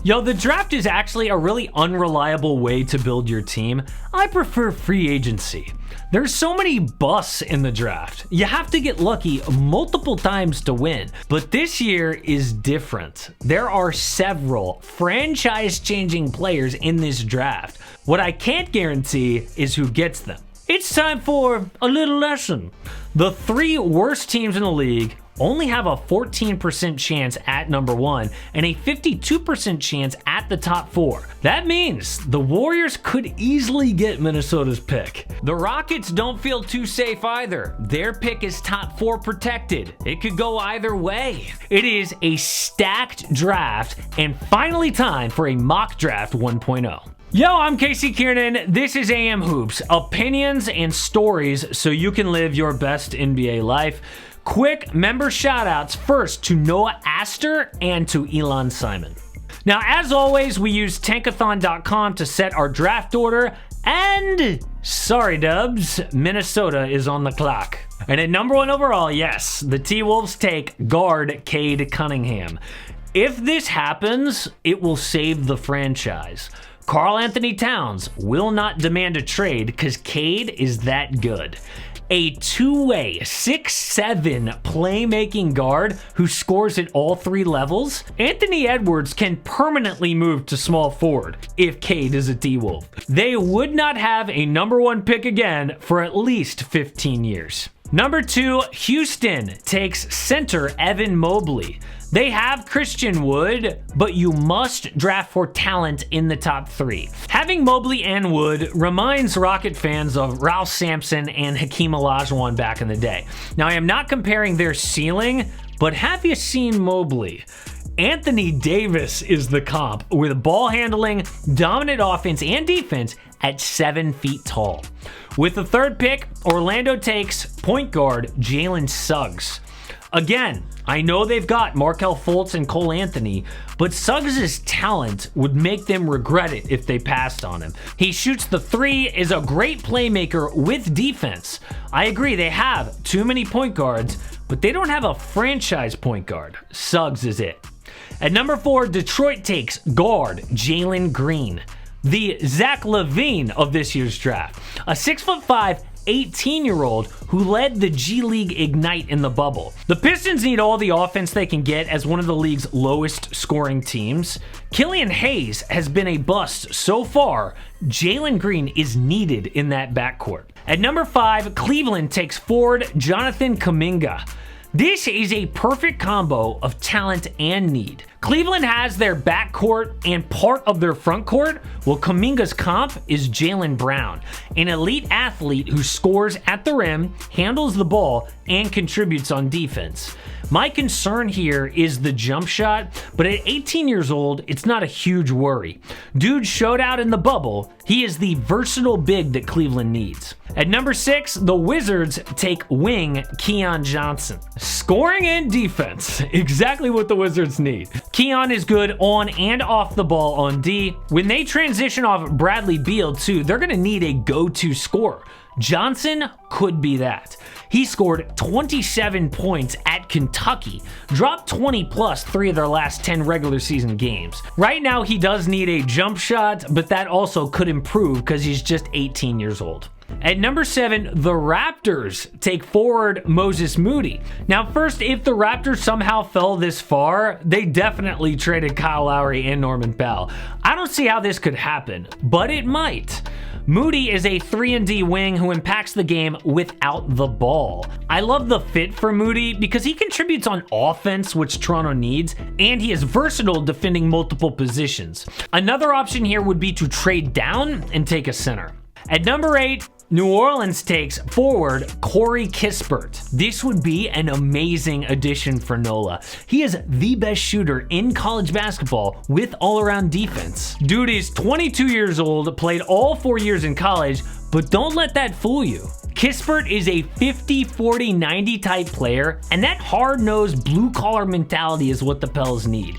Yo, the draft is actually a really unreliable way to build your team. I prefer free agency. There's so many busts in the draft. You have to get lucky multiple times to win. But this year is different. There are several franchise-changing players in this draft. What I can't guarantee is who gets them. It's time for a little lesson. The 3 worst teams in the league only have a 14% chance at number 1 and a 52% chance at the top 4. That means the Warriors could easily get Minnesota's pick. The Rockets don't feel too safe either. Their pick is top 4 protected. It could go either way. It is a stacked draft and finally time for a mock draft 1.0. Yo, I'm Casey Kiernan. This is AM Hoops, opinions and stories so you can live your best NBA life. Quick member shoutouts first to Noah Astor and to Elon Simon. Now, as always, we use tankathon.com to set our draft order, and sorry Dubs, Minnesota is on the clock. And at number 1 overall, yes, the T-Wolves take guard CADE Cunningham. If this happens, it will save the franchise. Karl Anthony Towns will not demand a trade because CADE is that good. A two-way 6'7" playmaking guard who scores at all 3 levels, Anthony Edwards can permanently move to small forward if CADE is a T-Wolf. They would not have a number 1 pick again for at least 15 years. Number 2, Houston takes center Evan Mobley. They have Christian Wood, but you must draft for talent in the top 3. Having Mobley and Wood reminds Rocket fans of Ralph Sampson and Hakeem Olajuwon back in the day. Now, I am not comparing their ceiling, but have you seen Mobley? Anthony Davis is the comp with ball handling, dominant offense, and defense at 7 feet tall. With the 3rd pick, Orlando takes point guard JALEN SUGGS. Again, I know they've got Markelle Fultz and Cole Anthony, but Suggs' talent would make them regret it if they passed on him. He shoots the 3, is a great playmaker with defense. I agree, they have too many point guards, but they don't have a franchise point guard. Suggs is it. At number 4, Detroit takes guard Jalen Green, the Zach LaVine of this year's draft. A 6'5", 18-year-old who led the G League Ignite in the bubble. The Pistons need all the offense they can get as one of the league's lowest scoring teams. Killian Hayes has been a bust so far. Jalen Green is needed in that backcourt. At number 5, Cleveland takes forward Jonathan Kuminga. This is a perfect combo of talent and need. Cleveland has their backcourt and part of their frontcourt. Well, Kuminga's comp is Jaylen Brown, an elite athlete who scores at the rim, handles the ball, and contributes on defense. My concern here is the jump shot, but at 18 years old, it's not a huge worry. Dude showed out in the bubble. He is the versatile big that Cleveland needs. At number 6, the Wizards take wing Keon Johnson. Scoring and defense, exactly what the Wizards need. Keon is good on and off the ball on D. When they transition off Bradley Beal too, they're gonna need a go-to scorer. Johnson could be that. He scored 27 points at Kentucky, dropped 20 plus 3 of their last 10 regular season games. Right now he does need a jump shot, but that also could improve because he's just 18 years old. At number 7, the Raptors take forward Moses Moody. Now first, if the Raptors somehow fell this far, they definitely traded Kyle Lowry and Norman Powell. I don't see how this could happen, but it might. Moody is a 3-and-D wing who impacts the game without the ball. I love the fit for Moody because he contributes on offense, which Toronto needs, and he is versatile defending multiple positions. Another option here would be to trade down and take a center. At number 8, New Orleans takes forward Corey Kispert. This would be an amazing addition for NOLA. He is the best shooter in college basketball with all-around defense. Dude is 22 years old, played all 4 years in college, but don't let that fool you. Kispert is a 50-40-90 type player, and that hard-nosed blue-collar mentality is what the Pels need.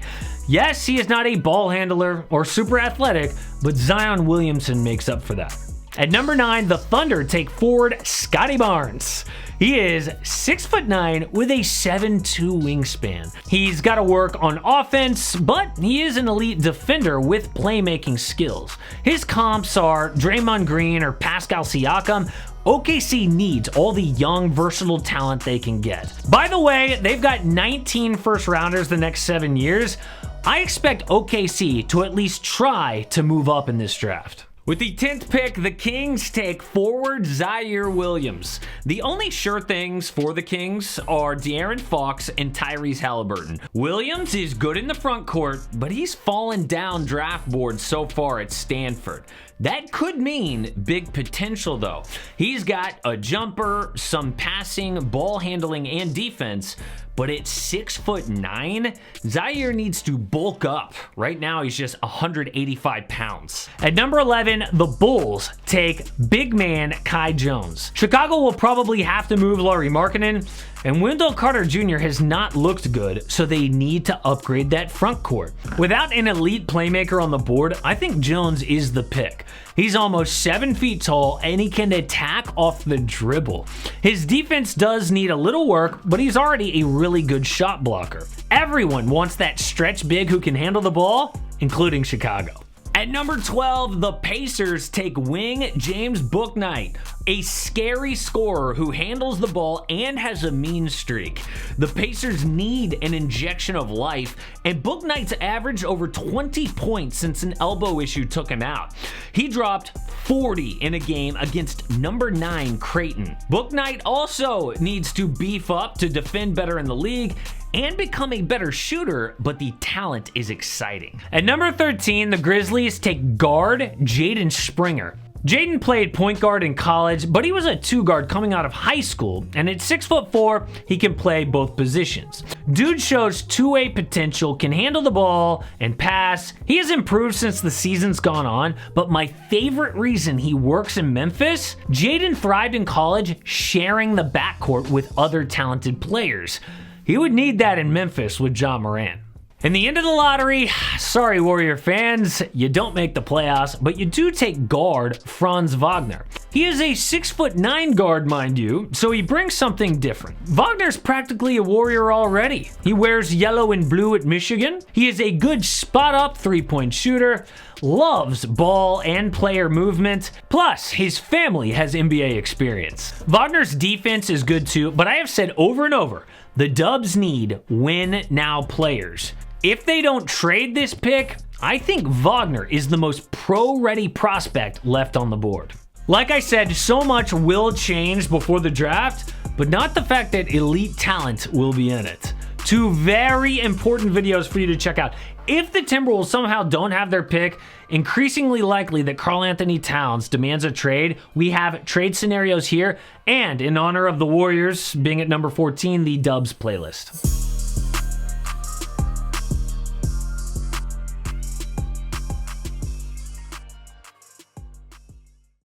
Yes, he is not a ball handler or super athletic, but Zion Williamson makes up for that. At number 9, the Thunder take forward Scottie Barnes. He is 6'9" with a 7'2" wingspan. He's got to work on offense, but he is an elite defender with playmaking skills. His comps are Draymond Green or Pascal Siakam. OKC needs all the young, versatile talent they can get. By the way, they've got 19 first rounders the next 7 years. I expect OKC to at least try to move up in this draft. With the 10th pick, the Kings take forward Ziaire Williams. The only sure things for the Kings are De'Aaron Fox and Tyrese Halliburton. Williams is good in the front court, but he's fallen down draft boards so far at Stanford. That could mean big potential though. He's got a jumper, some passing, ball handling, and defense, but at 6'9", Ziaire needs to bulk up. Right now, he's just 185 pounds. At number 11, the Bulls take big man Kai Jones. Chicago will probably have to move Lauri Markkanen, and Wendell Carter Jr. has not looked good, so they need to upgrade that front court. Without an elite playmaker on the board, I think Jones is the pick. He's almost 7 feet tall, and he can attack off the dribble. His defense does need a little work, but he's already a really good shot blocker. Everyone wants that stretch big who can handle the ball, including Chicago. At number 12, the Pacers take wing James Bouknight, a scary scorer who handles the ball and has a mean streak. The Pacers need an injection of life, and Bouknight's averaged over 20 points since an elbow issue took him out. He dropped 40 in a game against number 9 Creighton. Bouknight also needs to beef up to defend better in the league and become a better shooter, but the talent is exciting. At number 13, the Grizzlies take guard Jaden Springer. Jaden played point guard in college, but he was a 2-guard coming out of high school, and at 6'4", he can play both positions. Dude shows two-way potential, can handle the ball and pass. He has improved since the season's gone on, but my favorite reason he works in Memphis, Jaden thrived in college sharing the backcourt with other talented players. He would need that in Memphis with Ja Morant. In the end of the lottery, sorry Warrior fans, you don't make the playoffs, but you do take guard Franz Wagner. He is a 6'9" guard, mind you, so he brings something different. Wagner's practically a Warrior already. He wears yellow and blue at Michigan. He is a good spot-up three-point shooter, loves ball and player movement, plus his family has NBA experience. Wagner's defense is good too, but I have said over and over, the Dubs need win-now players. If they don't trade this pick, I think Wagner is the most pro-ready prospect left on the board. Like I said, so much will change before the draft, but not the fact that elite talent will be in it. Two very important videos for you to check out. If the Timberwolves somehow don't have their pick, increasingly likely that Karl-Anthony Towns demands a trade. We have trade scenarios here, and in honor of the Warriors being at number 14, the Dubs playlist.